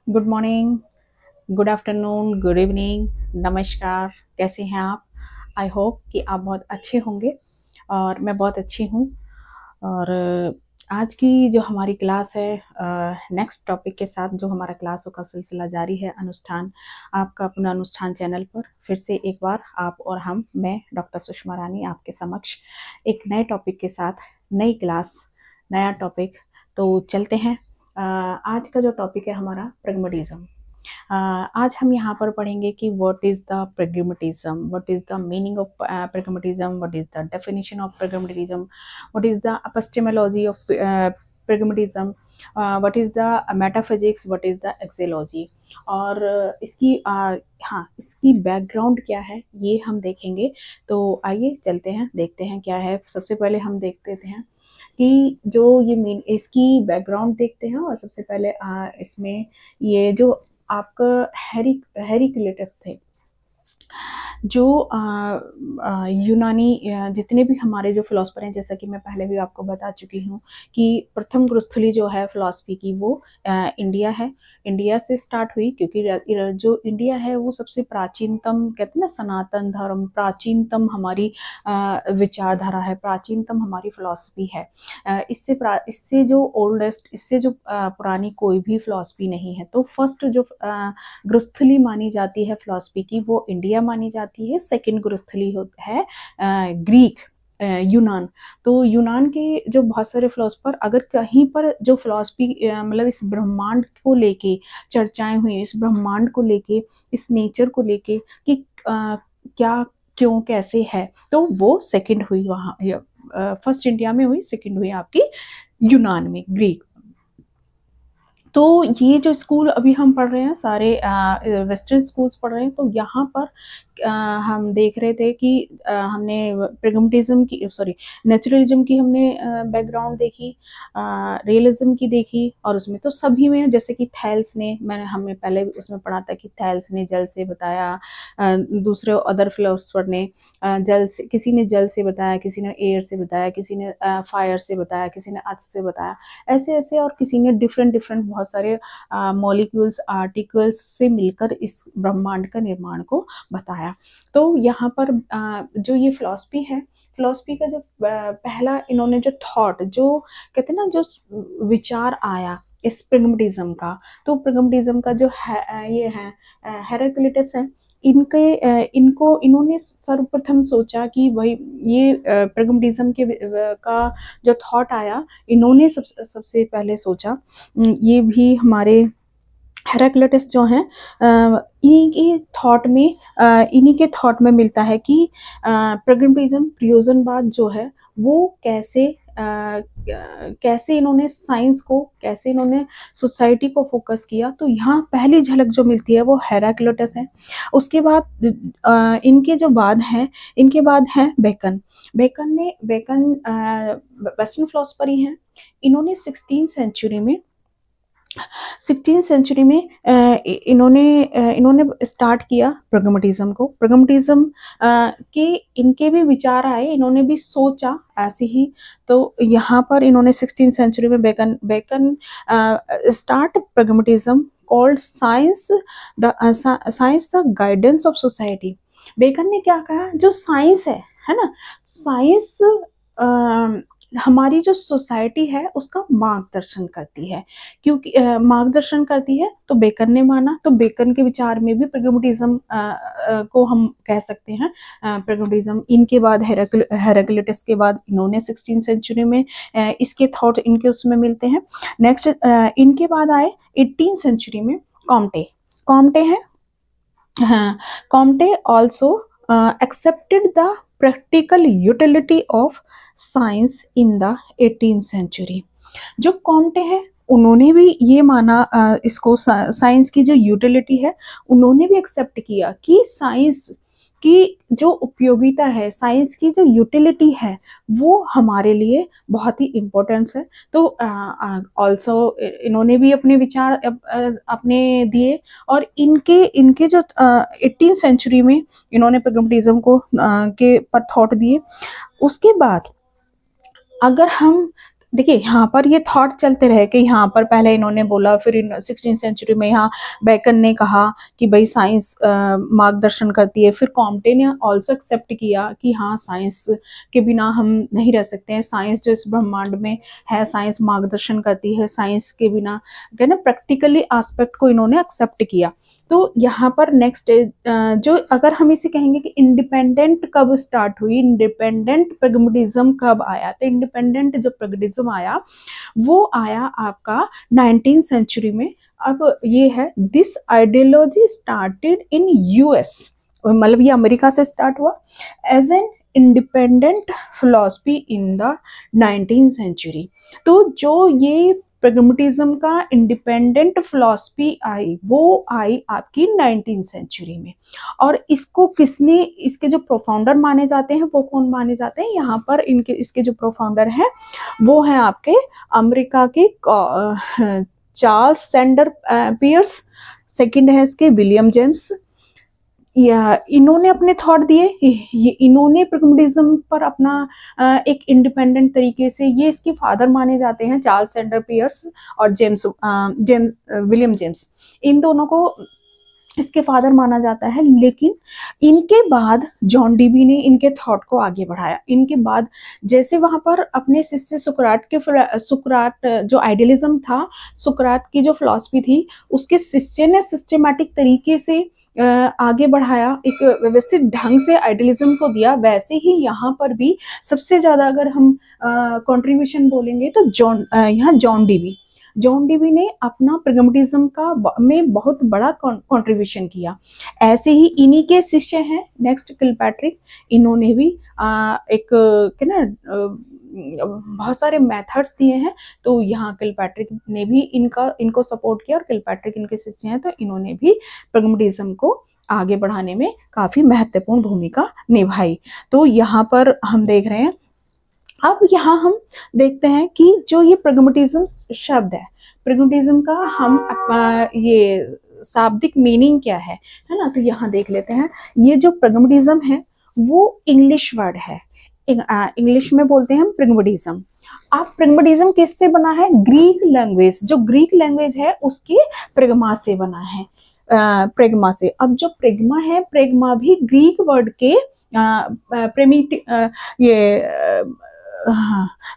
Good morning, good afternoon, good evening, नमस्कार। कैसे हैं आप? आई होप कि आप बहुत अच्छे होंगे और मैं बहुत अच्छी हूँ। और आज की जो हमारी क्लास है, नेक्स्ट टॉपिक के साथ जो हमारा क्लासों का सिलसिला जारी है, अनुष्ठान, आपका अपना अनुष्ठान चैनल पर फिर से एक बार आप और मैं डॉक्टर सुषमा रानी आपके समक्ष एक नए टॉपिक के साथ, नई क्लास, नया टॉपिक। तो चलते हैं। आज का जो टॉपिक है हमारा प्रेगमेटिज्म। आज हम यहाँ पर पढ़ेंगे कि what is the pragmatism, what is the meaning of pragmatism, what is the definition of pragmatism, what is the epistemology of pragmatism, what is the metaphysics, what is the axiology. और इसकी हाँ, इसकी बैकग्राउंड क्या है ये हम देखेंगे। तो आइए चलते हैं, देखते हैं क्या है। सबसे पहले हम देखते हैं कि जो ये मेन इसकी बैकग्राउंड देखते हैं। और सबसे पहले इसमें ये जो आपका हेरिक्लिटस थे, जो यूनानी जितने भी हमारे जो फिलोसफर हैं, जैसा कि मैं पहले भी आपको बता चुकी हूँ कि प्रथम गुरुस्थली जो है फिलॉसफी की वो इंडिया है। इंडिया से स्टार्ट हुई क्योंकि जो इंडिया है वो सबसे प्राचीनतम, कहते हैं ना, सनातन धर्म, प्राचीनतम हमारी विचारधारा है, प्राचीनतम हमारी फिलॉसफी है। इससे जो ओल्डेस्ट, इससे जो पुरानी कोई भी फिलॉसफी नहीं है। तो फर्स्ट जो गुरुस्थली मानी जाती है फिलॉसफी की वो इंडिया मानी जाती है। सेकंड गुरुस्थली है ग्रीक, यूनान। तो यूनान के जो बहुत सारे फिलोसफर, अगर कहीं पर जो फिलॉसफी मतलब इस ब्रह्मांड को लेके चर्चाएं हुई, इस ब्रह्मांड को लेके, इस नेचर को लेके कि क्या, क्यों, कैसे है, तो वो सेकंड हुई वहाँ। फर्स्ट इंडिया में हुई, सेकंड हुई आपकी यूनान में, ग्रीक। तो ये जो स्कूल अभी हम पढ़ रहे हैं सारे वेस्टर्न स्कूल्स पढ़ रहे हैं। तो यहाँ पर हम देख रहे थे कि हमने प्रेगमेटिज्म की, सॉरी, नेचुरलिज्म की हमने बैकग्राउंड देखी, रियलिज्म की देखी। और उसमें तो सभी में, जैसे कि थैल्स ने, मैंने हमें पहले उसमें पढ़ा था कि थैल्स ने जल से बताया, दूसरे अदर फिलोसफर ने जल से, किसी ने जल से बताया, किसी ने एयर से बताया, किसी ने फायर से बताया, किसी ने अर्थ से बताया, ऐसे ऐसे। और किसी ने डिफरेंट डिफरेंट बहुत सारे मॉलिक्यूल्स, आर्टिकल्स से मिलकर इस ब्रह्मांड का निर्माण को बताया। तो यहाँ पर जो ये फिलॉसफी है, फिलॉसफी का जो पहला इन्होंने जो थॉट, जो कहते हैं ना, जो विचार आया इस प्रेगमेटिज्म का, तो प्रेगमेटिज्म का जो है, ये है हेराक्लिटस है। इनको इन्होंने सर्वप्रथम सोचा कि भाई ये प्रेगमेटिज्म के का जो थॉट आया, इन्होंने सबसे पहले सोचा। ये भी हमारे हेराक्लिटस जो हैं, इन्हीं के थॉट में मिलता है कि प्रेगमेटिज्म, प्रयोजनवाद जो है वो कैसे इन्होंने साइंस को, कैसे इन्होंने सोसाइटी को फोकस किया। तो यहाँ पहली झलक जो मिलती है वो हेराक्लिटस है। उसके बाद इनके जो बाद हैं, इनके बाद हैं बेकन। बेकन वेस्टर्न फिलोसफर ही हैं। इन्होंने 16th सेंचुरी में इन्होंने स्टार्ट किया प्रेगमेटिज्म को। प्रेगमेटिज्म के इनके भी विचार आए, इन्होंने भी सोचा ऐसे ही। तो यहाँ पर इन्होंने 16th सेंचुरी में Bacon start pragmatism called science the guidance of society. Bacon ने क्या कहा, जो साइंस है ना, साइंस हमारी जो सोसाइटी है उसका मार्गदर्शन करती है। क्योंकि मार्गदर्शन करती है, तो बेकन ने माना। तो बेकन के विचार में भी प्रेगमेटिज्म को हम कह सकते हैं प्रेगमेटिज्म। इनके बाद हेराक्लिटस के बाद इन्होंने 16th सेंचुरी में इसके थॉट इनके उसमें मिलते हैं। नेक्स्ट इनके बाद आए 18th सेंचुरी में कॉम्टे है। हाँ, Comte also accepted the practical utility of science in the 18th century। जो कॉम्टे है उन्होंने भी ये माना, इसको साइंस की जो यूटिलिटी है उन्होंने भी एक्सेप्ट किया कि साइंस की जो उपयोगिता है, साइंस की जो यूटिलिटी है, वो हमारे लिए बहुत ही इम्पोर्टेंस है। तो ऑल्सो इन्होंने भी अपने विचार अपने दिए। और इनके इनके जो 18th सेंचुरी में इन्होंने प्रेगमेटिज्म को के पर थॉट दिए। उसके बाद अगर हम देखिए यहाँ पर ये थॉट चलते रहे कि यहाँ पर पहले इन्होंने बोला, फिर 16वीं सेंचुरी में यहाँ बेकन ने कहा कि भाई साइंस मार्गदर्शन करती है, फिर कॉम्टे ने ऑल्सो एक्सेप्ट किया कि हाँ साइंस के बिना हम नहीं रह सकते हैं, साइंस जो इस ब्रह्मांड में है साइंस मार्गदर्शन करती है, साइंस के बिना क्या ना प्रैक्टिकली एस्पेक्ट को इन्होंने एक्सेप्ट किया। तो यहाँ पर नेक्स्ट जो अगर हम इसे कहेंगे कि इंडिपेंडेंट कब स्टार्ट हुई, इंडिपेंडेंट प्रैग्मेटिज्म कब आया, तो इंडिपेंडेंट जो प्रैग्मेटिज्म आया वो आया आपका 19th सेंचुरी में। अब ये है this ideology started in US, मतलब ये अमेरिका से स्टार्ट हुआ as an independent philosophy in the 19th century. तो जो ये प्रैग्मेटिज्म का इंडिपेंडेंट फिलॉसफी आई वो आई आपकी 19th सेंचुरी में। और इसको किसने, इसके जो प्रोफाउंडर माने जाते हैं वो कौन माने जाते हैं, यहाँ पर इनके इसके जो प्रोफाउंडर हैं वो हैं आपके अमेरिका के चार्ल्स सैंडर पियर्स, सेकंड है इसके विलियम जेम्स। या इन्होंने अपने थॉट दिए, इन्होंने प्रैग्मेटिज्म पर अपना एक इंडिपेंडेंट तरीके से, ये इसके फादर माने जाते हैं चार्ल्स सैंडर पियर्स और विलियम जेम्स, इन दोनों को इसके फादर माना जाता है। लेकिन इनके बाद जॉन डीवी ने इनके थॉट को आगे बढ़ाया। इनके बाद जैसे वहां पर अपने शिष्य सुकरात जो आइडियलिज्म था, सुकरात की जो फिलॉसफी थी, उसके शिष्य ने सिस्टमैटिक तरीके से आगे बढ़ाया, एक व्यवस्थित ढंग से आइडियलिज्म को दिया। वैसे ही यहाँ पर भी सबसे ज्यादा अगर हम कंट्रीब्यूशन बोलेंगे तो यहाँ जॉन डीवी ने अपना प्रैग्मेटिज्म का में बहुत बड़ा कंट्रीब्यूशन किया। ऐसे ही इन्हीं के शिष्य हैं नेक्स्ट किलपैट्रिक, इन्होंने भी एक क्या ना बहुत सारे मेथड्स दिए हैं। तो यहाँ किलपैट्रिक ने भी इनको सपोर्ट किया और किलपैट्रिक इनके शिष्य हैं, तो इन्होंने भी प्रैग्मेटिज्म को आगे बढ़ाने में काफी महत्वपूर्ण भूमिका निभाई। तो यहाँ पर हम देख रहे हैं, अब यहाँ हम देखते हैं कि जो ये प्रैग्मेटिज्म शब्द है, प्रैग्मेटिज्म का हम ये शाब्दिक मीनिंग क्या है ना, तो यहाँ देख लेते हैं। ये जो प्रैग्मेटिज्म है वो इंग्लिश वर्ड है, इंग्लिश में बोलते हैं हम प्रैग्मेटिज्म। अब प्रैग्मेटिज्म किससे बना है, ग्रीक लैंग्वेज, जो ग्रीक लैंग्वेज है उसके प्रेगमा से बना है, प्रेगमा से। अब जो प्रेगमा है, प्रेगमा भी ग्रीक वर्ड के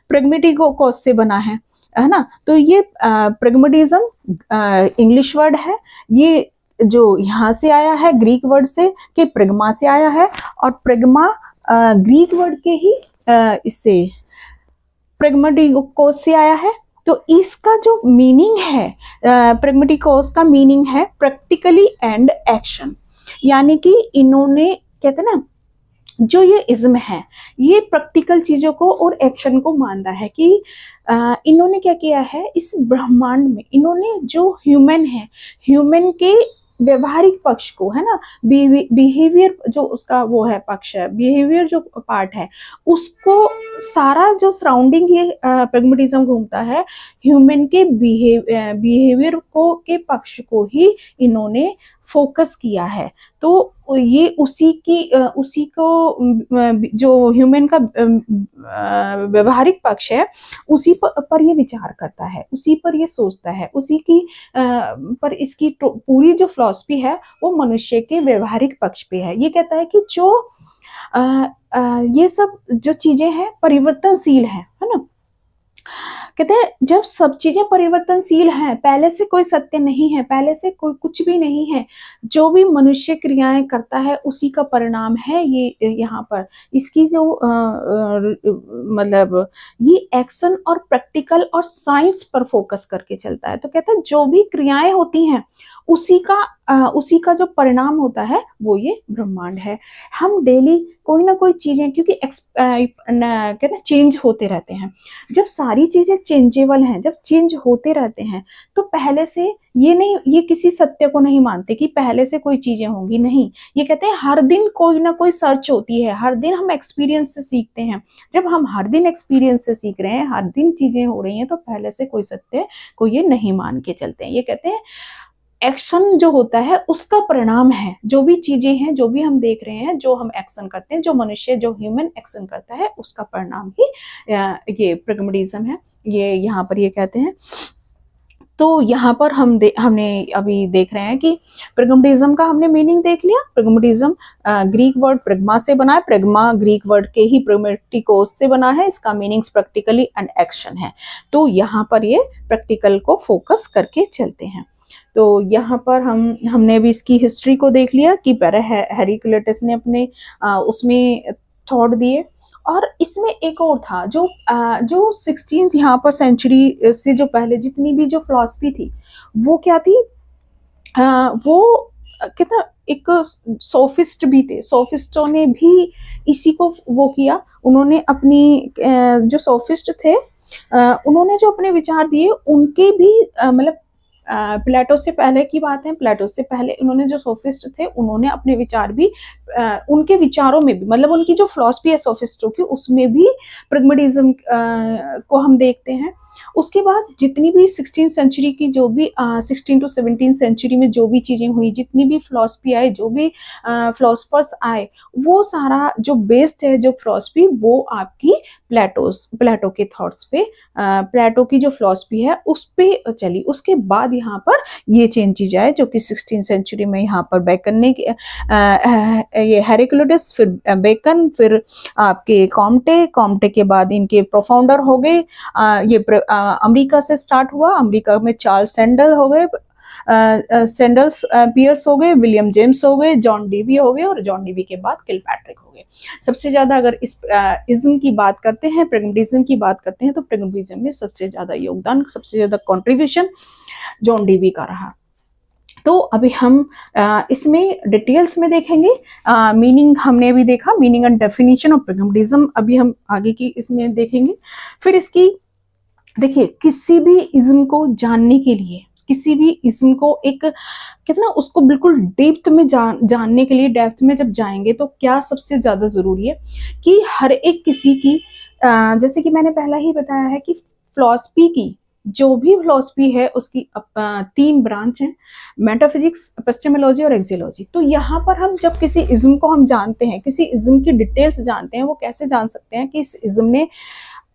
प्रेग्मेटिकोस से बना है ना। तो ये प्रैग्मेटिज्म इंग्लिश वर्ड है, ये जो यहाँ से आया है ग्रीक वर्ड से कि प्रेगमा से आया है, और प्रेगमा ग्रीक वर्ड के ही इससे प्रेग्मेटिकोस से आया है। तो इसका जो मीनिंग है, प्रेग्मेटिकोस का मीनिंग है प्रैक्टिकली एंड एक्शन, यानी कि इन्होंने कहते हैं ना, जो ये इज्म है ये प्रैक्टिकल चीजों को और एक्शन को मानता है कि इन्होंने क्या किया है इस ब्रह्मांड में, इन्होंने जो ह्यूमन है, ह्यूमन के व्यवहारिक पक्ष को है ना, बिहेवियर जो उसका वो है पक्ष है, बिहेवियर जो पार्ट है, उसको सारा जो सराउंडिंग ये प्रैग्मेटिज्म घूमता है, ह्यूमन के बिहेवियर को के पक्ष को ही इन्होंने फोकस किया है। तो ये उसी को जो ह्यूमन का व्यवहारिक पक्ष है उसी पर ये विचार करता है, उसी पर ये सोचता है, उसी की पर इसकी पूरी जो फिलॉसफी है वो मनुष्य के व्यवहारिक पक्ष पे है। ये कहता है कि जो ये सब जो चीजें हैं परिवर्तनशील है ना। कहते हैं जब सब चीजें परिवर्तनशील हैं, पहले से कोई सत्य नहीं है, पहले से कोई कुछ भी नहीं है, जो भी मनुष्य क्रियाएं करता है उसी का परिणाम है ये। यहाँ पर इसकी जो मतलब ये एक्शन और प्रैक्टिकल और साइंस पर फोकस करके चलता है। तो कहता है जो भी क्रियाएं होती हैं उसी का जो परिणाम होता है वो ये ब्रह्मांड है। हम डेली कोई ना कोई चीजें, क्योंकि कहते हैं चेंज होते रहते हैं, जब सारी चीजें चेंजेबल हैं, जब चेंज होते रहते हैं, तो पहले से ये किसी सत्य को नहीं मानते कि पहले से कोई चीजें होंगी, नहीं। ये कहते हैं हर दिन कोई ना कोई सर्च होती है, हर दिन हम एक्सपीरियंस से सीखते हैं। जब हम हर दिन एक्सपीरियंस से सीख रहे हैं, हर दिन चीजें हो रही हैं, तो पहले से कोई सत्य को ये नहीं मान के चलते हैं। ये कहते हैं एक्शन जो होता है उसका परिणाम है, जो भी चीजें हैं, जो भी हम देख रहे हैं, जो हम एक्शन करते हैं, जो मनुष्य, जो ह्यूमन एक्शन करता है, उसका परिणाम ही ये प्रगमेटिज्म है, ये यहाँ पर ये कहते हैं। तो यहाँ पर हमने अभी देख रहे हैं कि प्रगमेटिज्म का हमने मीनिंग देख लिया। प्रगमेटिज्म ग्रीक वर्ड प्रेग्मा से बना है, प्रेग्मा ग्रीक वर्ड के ही प्रेगमेटिकोस से बना है, इसका मीनिंग्स प्रैक्टिकली एंड एक्शन है। तो यहाँ पर ये प्रैक्टिकल को फोकस करके चलते हैं। तो यहाँ पर हमने भी इसकी हिस्ट्री को देख लिया कि पहले हेराक्लिटस ने अपने उसमें थॉट दिए, और इसमें एक और था जो 16th यहाँ पर सेंचुरी से जो पहले जितनी भी जो फिलॉसफी थी वो क्या थी, वो कितना एक सोफिस्ट भी थे, सोफिस्टों ने भी इसी को वो किया। उन्होंने अपनी जो सोफिस्ट थे उन्होंने जो अपने विचार दिए उनके भी मतलब प्लेटो से पहले की बात है, प्लेटो से पहले उन्होंने जो सोफिस्ट थे उन्होंने अपने विचार भी उनके विचारों में भी, मतलब उनकी जो फिलॉसफी है सोफिस्टों की, उसमें भी प्रगमेटिज्म को हम देखते हैं। उसके बाद जितनी भी 16th सेंचुरी की जो भी 16 to 17 सेंचुरी में जो भी चीजें हुई, जितनी भी फिलॉसफी आए, जो भी फिलोसफर्स आए, वो सारा जो बेस्ड है जो फिलॉसफी वो आपकी प्लेटो के थॉट्स पे, प्लेटो की जो फिलॉसफी है उस पे चली। उसके बाद यहाँ पर ये चेंजेज आए जो कि 16th सेंचुरी में यहाँ पर बेकन ने ये हेराक्लिटस, फिर बेकन, फिर आपके कॉम्टे के बाद इनके प्रोफाउंडर हो गए। ये अमेरिका से स्टार्ट हुआ, अमेरिका में चार्ल्स सैंडल हो गए, सैंडल्स पियर्स हो गए, विलियम जेम्स हो गए, जॉन डीवी हो गए, और जॉन डीवी के बाद किलपैट्रिक हो गए। सबसे ज्यादा अगर इस इज्म की बात करते हैं, प्रैग्मेटिज्म की बात करते हैं, तो प्रैग्मेटिज्म में सबसे ज्यादा योगदान, सबसे ज्यादा कंट्रीब्यूशन जॉन डीवी का रहा। तो अभी हम इसमें डिटेल्स में देखेंगे। मीनिंग हमने भी देखा, meaning and definition of pragmatism अभी हम आगे की इसमें देखेंगे। फिर इसकी देखिए, किसी भी इज्म को जानने के लिए, किसी भी इज्म को एक कितना उसको बिल्कुल डेप्थ में जानने के लिए, डेप्थ में जब जाएंगे तो क्या सबसे ज्यादा जरूरी है कि हर एक किसी की जैसे कि मैंने पहला ही बताया है कि फिलॉसफी की जो भी फिलॉसफी है उसकी 3 ब्रांच हैं, मेटाफिजिक्स, एपिस्टेमोलॉजी और एक्सियोलॉजी। तो यहाँ पर हम जब किसी इज्म को हम जानते हैं, किसी इज्म की डिटेल्स जानते हैं, वो कैसे जान सकते हैं कि इस इज्म ने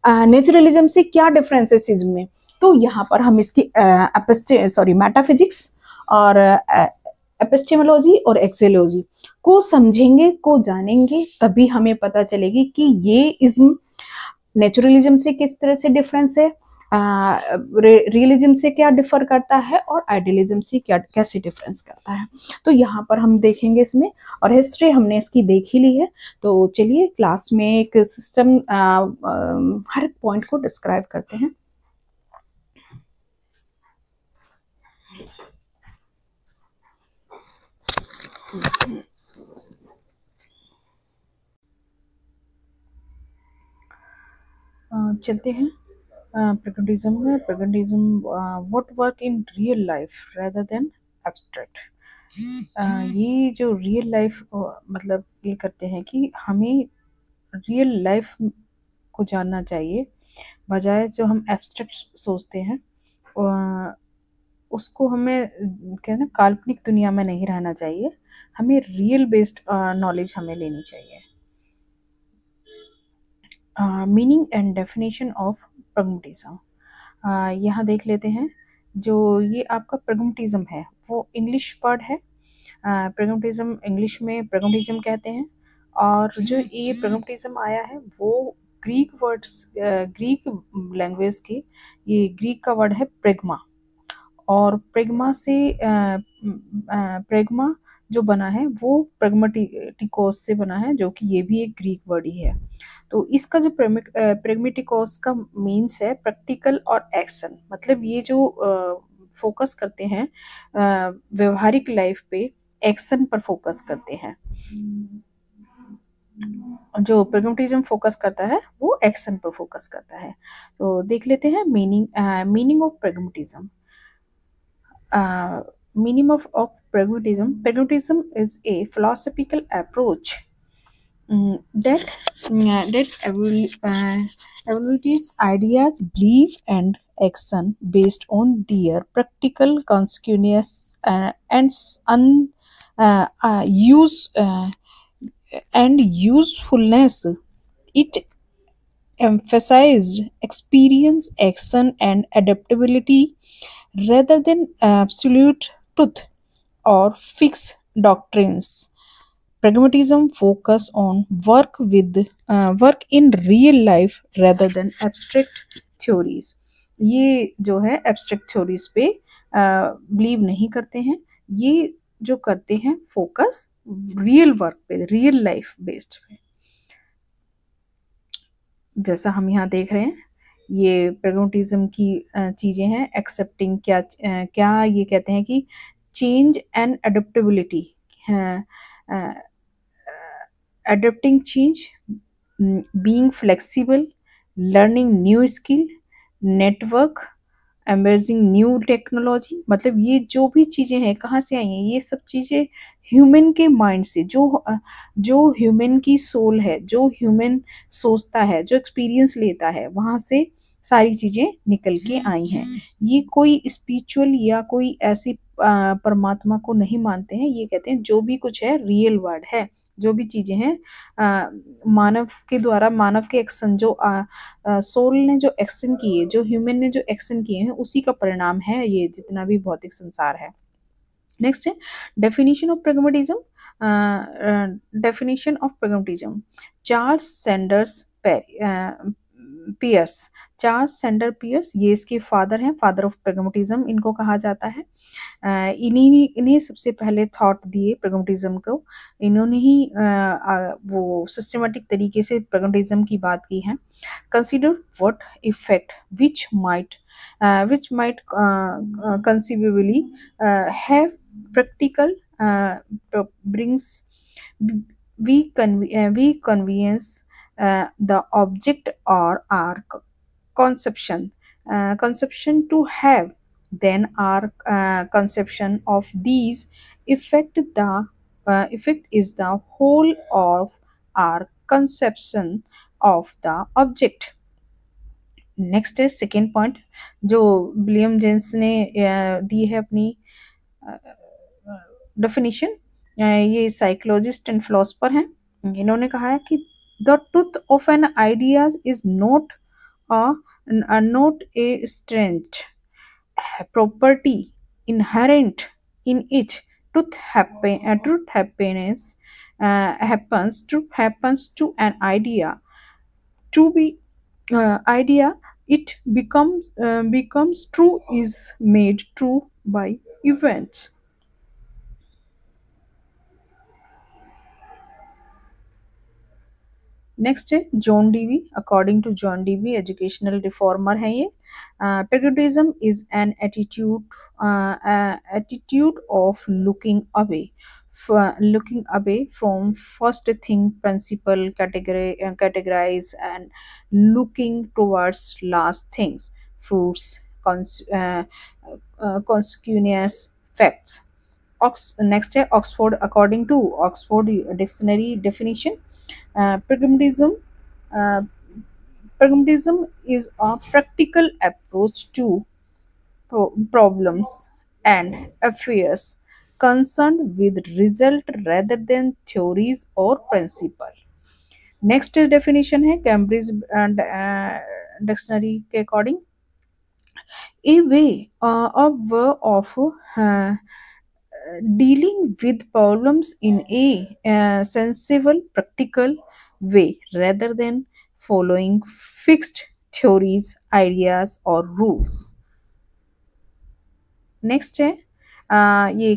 नेचुरलिज्म से क्या डिफरेंस है इज्म में। तो यहाँ पर हम इसकी मेटाफिजिक्स और एपिस्टेमोलॉजी और एक्सियोलॉजी को समझेंगे, को जानेंगे, तभी हमें पता चलेगी कि ये इज्म नेचुरलिज्म से किस तरह से डिफरेंस है, रियलिज्म से क्या डिफर करता है, और आइडियलिज्म से क्या कैसे डिफरेंस करता है। तो यहाँ पर हम देखेंगे इसमें, और हिस्ट्री हमने इसकी देख ही ली है। तो चलिए क्लास में एक सिस्टम हर पॉइंट को डिस्क्राइब करते हैं। चलते हैं प्रैग्मेटिज्म में। Pragmatism what work in real life rather than abstract. ये जो रियल लाइफ मतलब ये करते हैं कि हमें रियल लाइफ को जानना चाहिए, बजाय जो हम एब्स्ट्रैक्ट सोचते हैं उसको हमें क्या ना काल्पनिक दुनिया में नहीं रहना चाहिए, हमें रियल बेस्ड नॉलेज हमें लेनी चाहिए। Meaning and definition of pragmatism यहाँ देख लेते हैं। जो ये आपका प्रैग्मेटिज्म है वो इंग्लिश वर्ड है। प्रैग्मेटिज्म इंग्लिश में प्रैग्मेटिज्म कहते हैं, और जो ये प्रैग्मेटिज्म आया है वो ग्रीक वर्ड्स, ग्रीक लैंग्वेज के, ये ग्रीक का वर्ड है प्रेग्मा, और प्रेग्मा से प्रेग्मा जो बना है वो प्रैग्मेटिकोस से बना है, जो कि ये भी एक ग्रीक वर्ड ही है। तो इसका जो प्रैग्मेटिकोस का मीन्स है प्रैक्टिकल और एक्शन, मतलब ये जो फोकस करते हैं व्यवहारिक लाइफ पे, एक्शन पर फोकस करते हैं। जो प्रैग्मेटिज्म फोकस करता है वो एक्शन पर फोकस करता है। तो देख लेते हैं meaning of pragmatism. Meaning of pragmatism. Pragmatism is a philosophical approach that evaluates ideas, belief, and action based on their practical consequences use and usefulness. It emphasized experience, action, and adaptability rather than absolute truth or fixed doctrines. Pragmatism focus on work in real life rather than abstract theories. ये जो है abstract theories पे believe नहीं करते हैं. ये जो करते हैं फोकस रियल वर्क पे, रियल लाइफ बेस्ड पे. जैसा हम यहाँ देख रहे हैं, ये प्रेगमेटिज्म की चीजें हैं. एक्सेप्टिंग क्या ये कहते हैं कि change and adaptability, adapting change, being flexible, learning new skill, network, emerging new technology. मतलब ये जो भी चीज़ें हैं कहाँ से आई हैं? ये सब चीज़ें ह्यूमन के माइंड से, जो ह्यूमन की सोल है, जो ह्यूमन सोचता है, जो एक्सपीरियंस लेता है, वहाँ से सारी चीज़ें निकल के आई हैं. ये कोई स्पिरिचुअल या कोई ऐसी परमात्मा को नहीं मानते हैं. ये कहते हैं जो भी कुछ है रियल वर्ड है. जो भी चीज़ें हैं मानव के द्वारा, मानव के एक्शन, जो सोल ने जो एक्शन किए, जो ह्यूमन ने जो एक्शन किए हैं, उसी का परिणाम है ये जितना भी भौतिक संसार है. नेक्स्ट है definition of pragmatism. Definition of pragmatism. Charles Sanders Peirce. Charles Sander Peirce, ये इसके फादर हैं, फादर ऑफ प्रेगमेटिज्म इनको कहा जाता है. इन्हें सबसे पहले थॉट दिए प्रेगमेटिज्म को. इन्होंने ही वो सिस्टमेटिक तरीके से प्रेगमेटिज्म की बात की है. Consider what effect which might conceivably have practical brings we convenience the object or our conception to have. Then our conception of these effect is the whole of our conception of the object. Next है second point जो William James ने दी है अपनी definition. ये psychologist and philosopher हैं. इन्होंने कहा है कि the truth of an idea is not a strength property inherent in it. Truth happens to an idea to be idea. It becomes true is made true by events. Next है John Dewey. According to John Dewey, educational reformer है ये. Pragmatism is an attitude of looking away from first thing principle categorize and looking towards last things, fruits, consequences, facts. Next है Oxford. According to Oxford dictionary definition, pragmatism uh, pragmatism is a practical approach to problems and affairs concerned with result rather than theories or principle. Next definition है Cambridge dictionary के according, a way of dealing with problems in a sensible, practical way rather than following fixed theories, ideas, or rules. Next है ये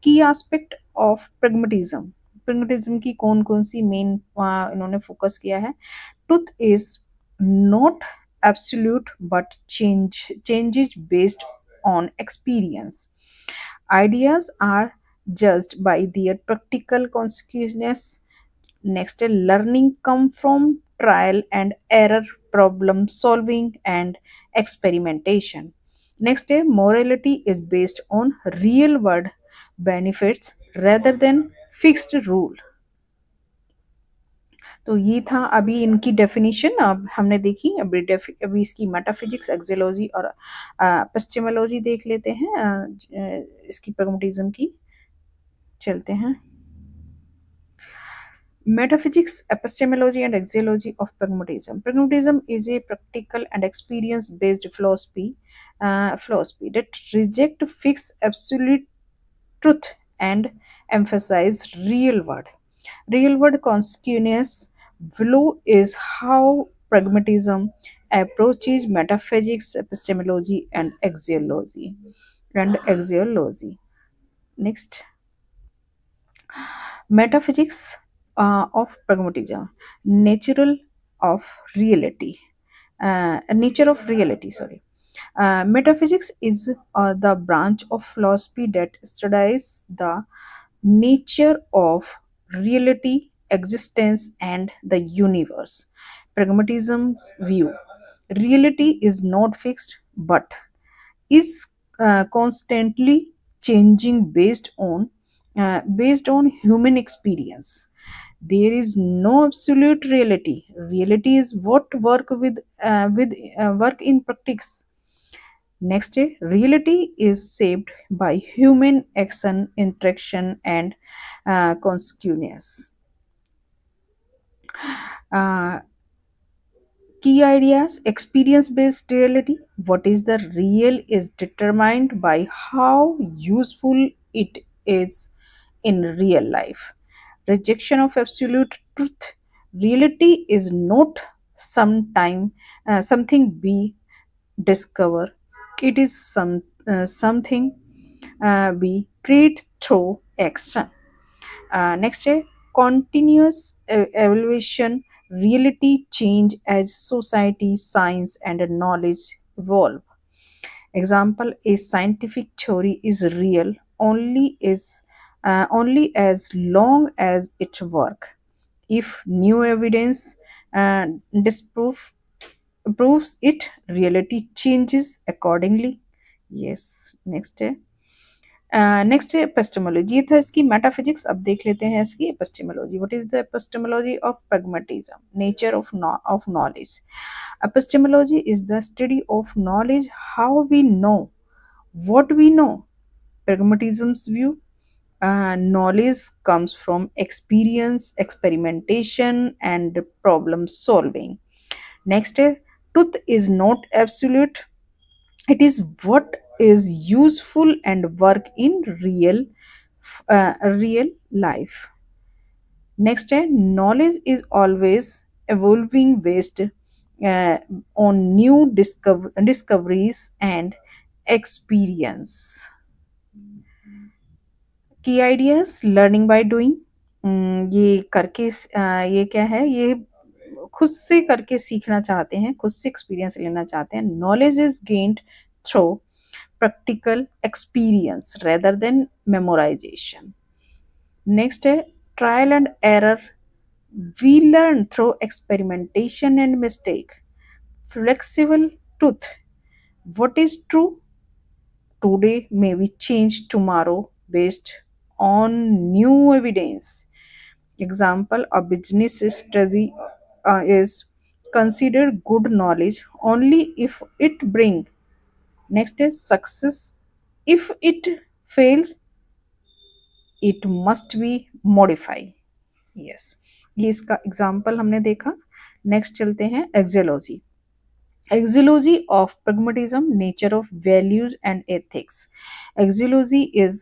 की aspect of pragmatism. Pragmatism की कौन कौन सी main इन्होंने focus किया है. Truth is not absolute but changes based on experience. Ideas are judged by their practical consequences. Next, learning come from trial and error, problem solving, and experimentation. Next, morality is based on real world benefits rather than fixed rule. तो ये था अभी इनकी definition अब हमने देखी। अभी इसकी मेटाफिजिक्स, एक्सियोलॉजी और एपिस्टेमोलॉजी देख लेते हैं। इसकी प्रैग्मेटिज्म की चलते हैं। Metaphysics, epistemology, and axiology of pragmatism. Pragmatism is a practical and experience-based philosophy that reject fixed absolute truth and emphasize real world. Real world consciousness value is how pragmatism approaches metaphysics, epistemology, and axiology. Next. Metaphysics of pragmatism, natural of reality, nature of reality. Sorry, metaphysics is the branch of philosophy that studies the nature of reality, existence, and the universe. Pragmatism's view: reality is not fixed, but is constantly changing based on human experience. There is no absolute reality. Reality is what work in practice. Next, reality is shaped by human action, interaction, and consequence. Uh, Key ideas: experience based reality. What is the real is determined by how useful it is in real life. Rejection of absolute truth. Reality is not something we discover, it is something we create through action. Next, continuous evaluation. Reality change as society, science, and knowledge evolve. Example: a scientific theory is real only as long as it work. If new evidence uh, disprove proves it, reality changes accordingly. Yes. Next है epistemology. ये था इसकी metaphysics. अब देख लेते हैं इसकी epistemology. What is the epistemology of pragmatism? Nature of knowledge. Epistemology is the study of knowledge, how we know what we know. Pragmatism's view: knowledge comes from experience, experimentation, and problem solving. Next, truth is not absolute, it is what is useful and work in real life. Next, knowledge is always evolving based on new discoveries and experience. की ideas: learning by doing. ये करके ये क्या है, ये खुद से करके सीखना चाहते हैं, खुद से एक्सपीरियंस लेना चाहते हैं। Knowledge is gained through practical experience rather than memorisation. Next है trial and error. We learn through experimentation and mistake. Flexible truth: what is true today may be changed tomorrow based on new evidence. Example: a business strategy is considered good knowledge only if it bring. Next is success. If it fails, it must be modify. Yes, ये इसका example हमने देखा। Next चलते हैं axiology. Axiology of pragmatism, nature of values and ethics. Axiology is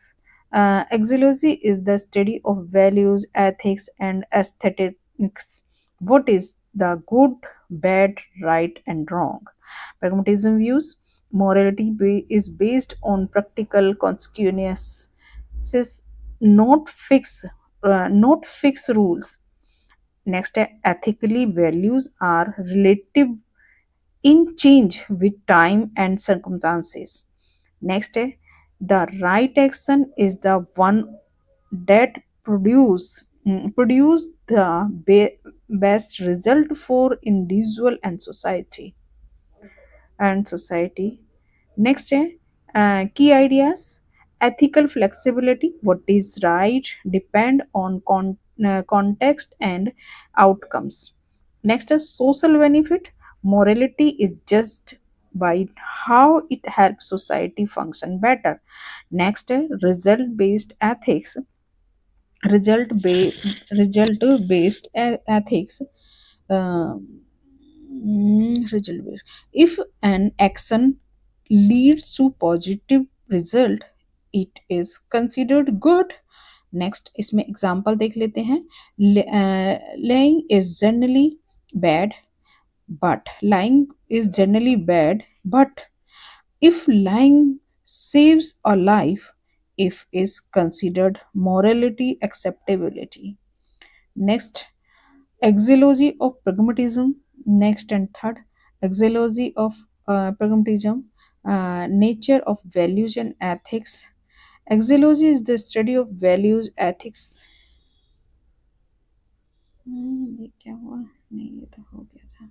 axiology is the study of values, ethics, and aesthetics. What is the good, bad, right, and wrong? Pragmatism views morality is based on practical consequences, not fixed rules. Next, ethically values are relative in change with time and circumstances. Next, the right action is the one that produce the best result for individual and society. Next, key ideas: ethical flexibility. What is right depend on context and outcomes. Next is social benefit. Morality is judged by how it helps society function better. Next is result based ethics. Result based ethics. Result based. If an action leads to positive result, it is considered good. Next इसमें example देख लेते हैं. lying is generally bad, but lying is generally bad, but if lying saves a life, if is considered morality acceptability. Next, axiology of pragmatism. Next and third, axiology of pragmatism, nature of values and ethics. Axiology is the study of values, ethics. ये क्या हुआ? नहीं, ये तो हो गया था.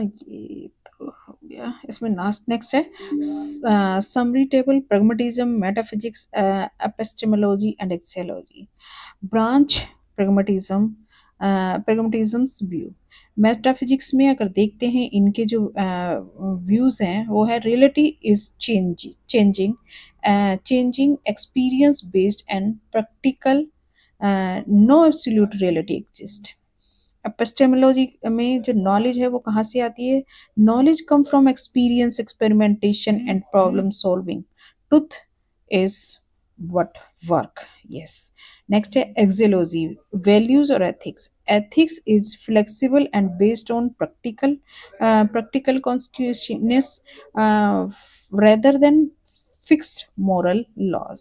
ये तो हो गया. इसमें नेक्स्ट है summary table, pragmatism, metaphysics, epistemology and axiology. Branch pragmatism's view. Metaphysics में अगर देखते हैं इनके जो व्यूज हैं वो है reality is changing experience based and practical, no absolute reality exist. Epistemology में जो नॉलेज है वो कहाँ से आती है? Knowledge come from experience, experimentation and problem solving. Truth is what work. Yes. Next है एक्सियोलॉजी, वैल्यूज और ethics. Ethics is flexible and based on practical constitutions rather than fixed moral laws.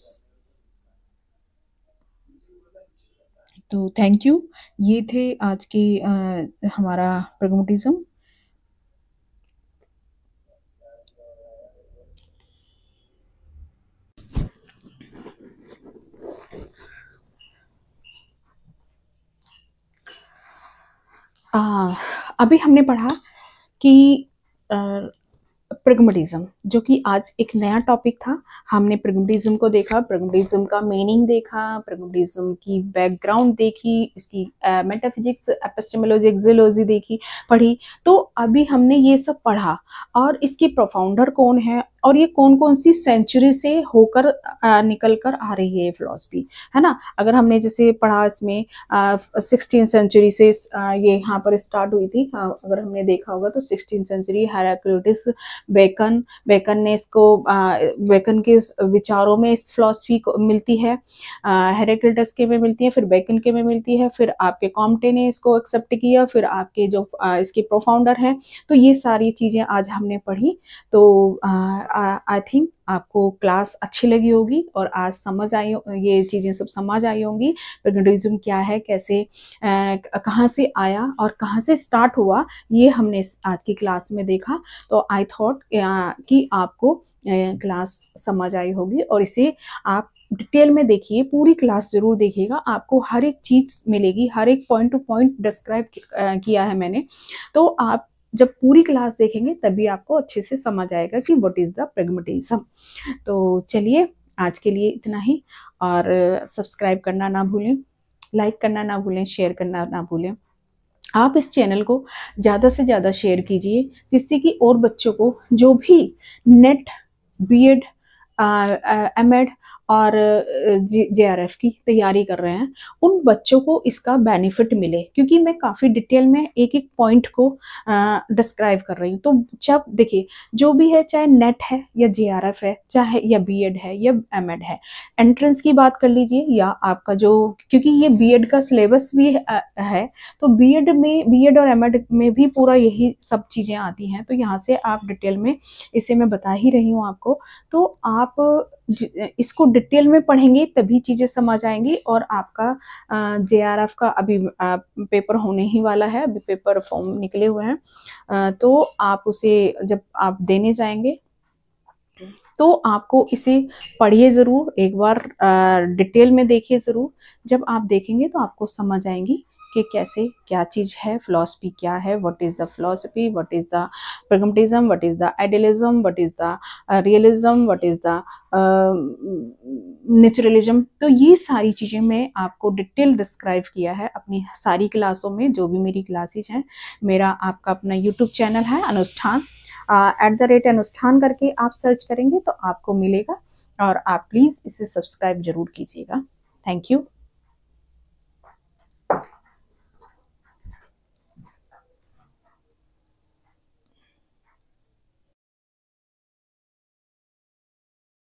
तो thank you. ये थे आज के हमारा pragmatism. अभी हमने पढ़ा कि प्रैग्मेटिज्म, जो कि आज एक नया टॉपिक था. हमने प्रैग्मेटिज्म को देखा, प्रैग्मेटिज्म का मीनिंग देखा, प्रैग्मेटिज्म की बैकग्राउंड देखी, इसकी मेटाफिजिक्स, एपिस्टेमोलॉजी, एक्सियोलॉजी देखी, पढ़ी. तो अभी हमने ये सब पढ़ा और इसके प्रोफाउंडर कौन है और ये कौन कौन सी सेंचुरी से होकर निकल कर आ रही है ये फिलॉसफी, है ना. अगर हमने जैसे पढ़ा इसमें 16th सेंचुरी से ये यहाँ पर स्टार्ट हुई थी. अगर हमने देखा होगा तो 16th सेंचुरी, हेराक्लिटस, बेकन ने इसको बेकन के विचारों में इस फिलॉसफी को मिलती है, हेराक्लिटस के में मिलती है, फिर बेकन के में मिलती है, फिर आपके कॉम्टे ने इसको एक्सेप्ट किया, फिर आपके जो इसके प्रोफाउंडर हैं. तो ये सारी चीज़ें आज हमने पढ़ी. तो आई थिंक आपको क्लास अच्छी लगी होगी और आज समझ आई, ये चीज़ें सब समझ आई होंगी. प्रैग्मेटिज्म क्या है, कैसे कहाँ से आया और कहाँ से स्टार्ट हुआ, ये हमने आज की क्लास में देखा. तो आई थॉट कि आपको क्लास समझ आई होगी और इसे आप डिटेल में देखिए, पूरी क्लास जरूर देखिएगा. आपको हर एक चीज़ मिलेगी, हर एक पॉइंट टू पॉइंट डिस्क्राइब किया है मैंने. तो आप जब पूरी क्लास देखेंगे तभी आपको अच्छे से समझ आएगा कि व्हाट इज़ द प्रैग्मेटिज्म. तो चलिए आज के लिए इतना ही, और सब्सक्राइब करना ना भूलें, लाइक करना ना भूलें, शेयर करना ना भूलें. आप इस चैनल को ज़्यादा से ज़्यादा शेयर कीजिए जिससे कि और बच्चों को जो भी नेट, बीएड, एमएड और जेआरएफ की तैयारी कर रहे हैं उन बच्चों को इसका बेनिफिट मिले, क्योंकि मैं काफ़ी डिटेल में एक एक पॉइंट को डिस्क्राइब कर रही हूँ. तो जब देखिए जो भी है, चाहे नेट है या जेआरएफ है, चाहे या बीएड है या एमएड है, एंट्रेंस की बात कर लीजिए या आपका जो, क्योंकि ये बीएड का सिलेबस भी है, तो बीएड और एमएड में भी पूरा यही सब चीज़ें आती हैं. तो यहाँ से आप डिटेल में, इसे मैं बता ही रही हूँ आपको, तो आप इसको डिटेल में पढ़ेंगे तभी चीज़ें समझ आएंगी. और आपका जेआरएफ का अभी पेपर होने ही वाला है, अभी पेपर फॉर्म निकले हुए हैं. तो आप उसे जब आप देने जाएंगे तो आपको इसे पढ़िए ज़रूर, एक बार डिटेल में देखिए ज़रूर. जब आप देखेंगे तो आपको समझ आएंगी कि कैसे क्या चीज़ है, फिलॉसफी क्या है, what is the philosophy, what is the pragmatism, what is the idealism, what is the realism, what is the naturalism. तो ये सारी चीज़ें मैं आपको डिटेल डिस्क्राइब किया है अपनी सारी क्लासों में, जो भी मेरी क्लासेज हैं। मेरा आपका अपना यूट्यूब चैनल है अनुष्ठान, @अनुष्ठान करके आप सर्च करेंगे तो आपको मिलेगा, और आप प्लीज़ इसे सब्सक्राइब ज़रूर कीजिएगा। Thank you.